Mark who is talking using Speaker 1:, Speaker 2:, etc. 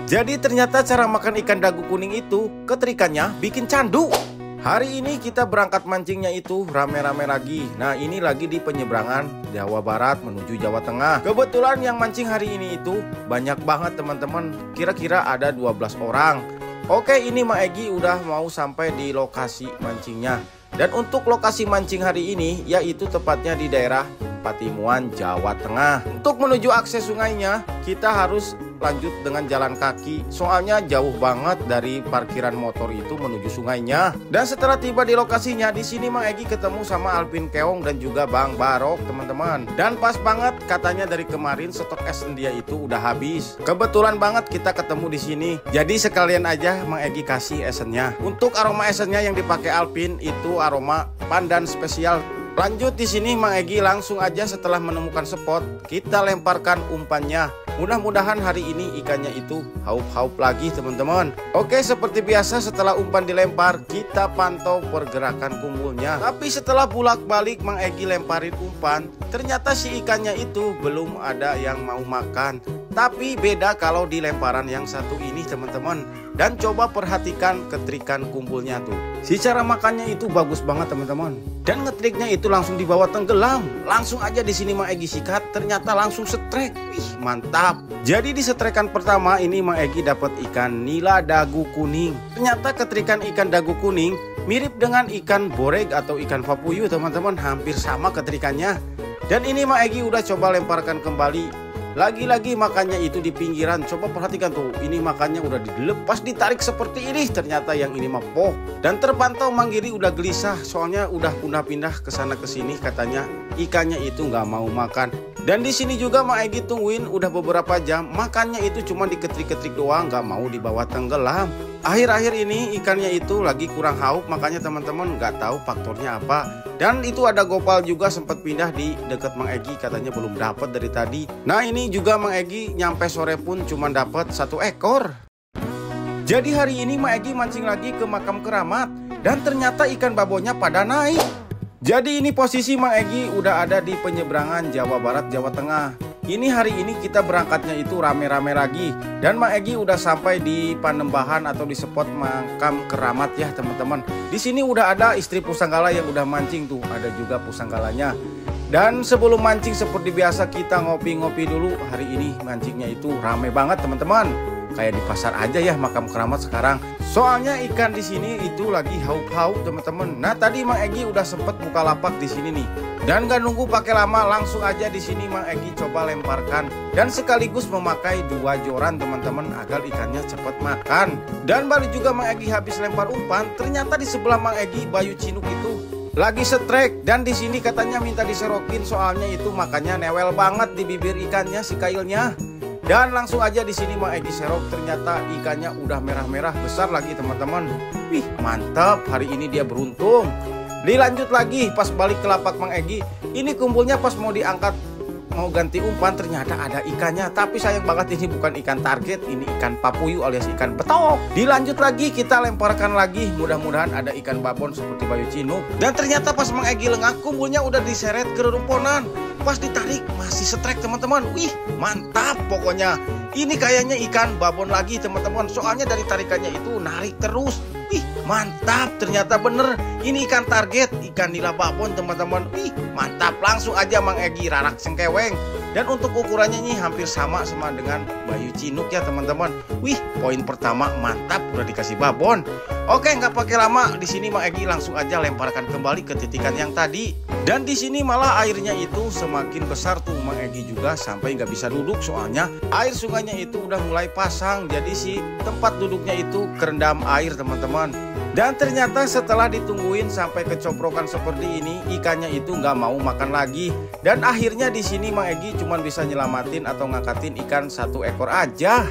Speaker 1: Jadi ternyata cara makan ikan dagu kuning itu keterikannya bikin candu. Hari ini kita berangkat mancingnya itu rame-rame lagi. Nah ini lagi di penyeberangan Jawa Barat menuju Jawa Tengah. Kebetulan yang mancing hari ini itu banyak banget teman-teman. Kira-kira ada 12 orang. Oke, ini Mak Egi udah mau sampai di lokasi mancingnya. Dan untuk lokasi mancing hari ini yaitu tepatnya di daerah Patimuan, Jawa Tengah. Untuk menuju akses sungainya kita harus lanjut dengan jalan kaki, soalnya jauh banget dari parkiran motor itu menuju sungainya. Dan setelah tiba di lokasinya, di sini Mang Egi ketemu sama Alvin Keong dan juga Bang Barok teman-teman. Dan pas banget katanya dari kemarin stok esen dia itu udah habis. Kebetulan banget kita ketemu di sini. Jadi sekalian aja Mang Egi kasih esennya. Untuk aroma esennya yang dipakai Alvin itu aroma pandan spesial. Lanjut di sini Mang Egi langsung aja setelah menemukan spot kita lemparkan umpannya. Mudah-mudahan hari ini ikannya itu haup-haup lagi teman-teman. Oke, seperti biasa setelah umpan dilempar kita pantau pergerakan kumpulnya. Tapi setelah bolak-balik Mang Egi lemparin umpan, ternyata si ikannya itu belum ada yang mau makan. Tapi beda kalau di lemparan yang satu ini teman-teman. Dan coba perhatikan ketrikan kumpulnya tuh. Si cara makannya itu bagus banget teman-teman. Dan ngetriknya itu langsung dibawa tenggelam. Langsung aja di sini Mang Egi sikat, ternyata langsung setrek. Wih, mantap. Jadi di setrekan pertama ini Mang Egi dapat ikan nila dagu kuning. Ternyata ketrikan ikan dagu kuning mirip dengan ikan boreg atau ikan papuyu teman-teman, hampir sama ketrikannya. Dan ini Mang Egi udah coba lemparkan kembali. Lagi-lagi makannya itu di pinggiran. Coba perhatikan tuh, ini makannya udah dilepas ditarik seperti ini. Ternyata yang ini mah poh. Dan terpantau Mang Giri udah gelisah, soalnya udah pindah ke sana ke sini katanya ikannya itu nggak mau makan. Dan di sini juga Mang Egi tungguin udah beberapa jam, makannya itu cuma diketrik-ketrik doang, nggak mau dibawa tenggelam. Akhir-akhir ini ikannya itu lagi kurang haup, makanya teman-teman nggak tahu faktornya apa. Dan itu ada gopal juga sempat pindah di dekat Mang Egi, katanya belum dapat dari tadi. Nah ini juga Mang Egi nyampe sore pun cuma dapat 1 ekor. Jadi hari ini Mang Egi mancing lagi ke makam keramat dan ternyata ikan babonnya pada naik. Jadi ini posisi Mang Egi udah ada di penyeberangan Jawa Barat Jawa Tengah. Ini hari ini kita berangkatnya itu rame-rame lagi. Dan Mang Egi udah sampai di Panembahan atau di spot makam keramat ya teman-teman. Di sini udah ada istri Pusanggala yang udah mancing tuh, ada juga Pusanggalanya. Dan sebelum mancing seperti biasa kita ngopi-ngopi dulu. Hari ini mancingnya itu rame banget teman-teman. Kayak di pasar aja ya makam keramat sekarang. Soalnya ikan di sini itu lagi haup-haup teman-teman. Nah tadi Mang Egi udah sempet buka lapak di sini nih. Dan gak nunggu pakai lama, langsung aja di sini Mang Egi coba lemparkan dan sekaligus memakai 2 joran teman-teman agar ikannya cepat makan. Dan baru juga Mang Egi habis lempar umpan, ternyata di sebelah Mang Egi Bayu Cinuk itu lagi setrek. Dan di sini katanya minta diserokin soalnya itu makannya newel banget di bibir ikannya si kailnya. Dan langsung aja di sini Mang Egi serok, ternyata ikannya udah merah-merah besar lagi teman-teman. Wih, mantap, hari ini dia beruntung. Dilanjut lagi pas balik ke lapak Mang Egi, ini kumpulnya pas mau diangkat mau ganti umpan ternyata ada ikannya. Tapi sayang banget ini bukan ikan target, ini ikan papuyu alias ikan betok. Dilanjut lagi kita lemparkan lagi, mudah-mudahan ada ikan babon seperti Bayu Cinuk. Dan ternyata pas Mang Egi lengah kumpulnya udah diseret ke rerumponan. Pas ditarik masih setrek teman-teman. Wih, mantap pokoknya. Ini kayaknya ikan babon lagi teman-teman, soalnya dari tarikannya itu narik terus. Wih, mantap, ternyata bener ini ikan target, ikan nila babon teman-teman. Wih, mantap, langsung aja Mang Egi rarak sengkeweng. Dan untuk ukurannya ini hampir sama dengan Bayu Cinuk ya teman-teman. Wih, poin pertama mantap, udah dikasih babon. Oke, nggak pakai lama, di sini Mang Egi langsung aja lemparkan kembali ke titikan yang tadi. Dan di sini malah airnya itu semakin besar tuh Mang Egi juga sampai nggak bisa duduk, soalnya air sungainya itu udah mulai pasang. Jadi si tempat duduknya itu kerendam air teman-teman. Dan ternyata setelah ditungguin sampai kecoprokan seperti ini, ikannya itu nggak mau makan lagi. Dan akhirnya di sini Mang Egi cuma bisa nyelamatin atau ngangkatin ikan 1 ekor aja.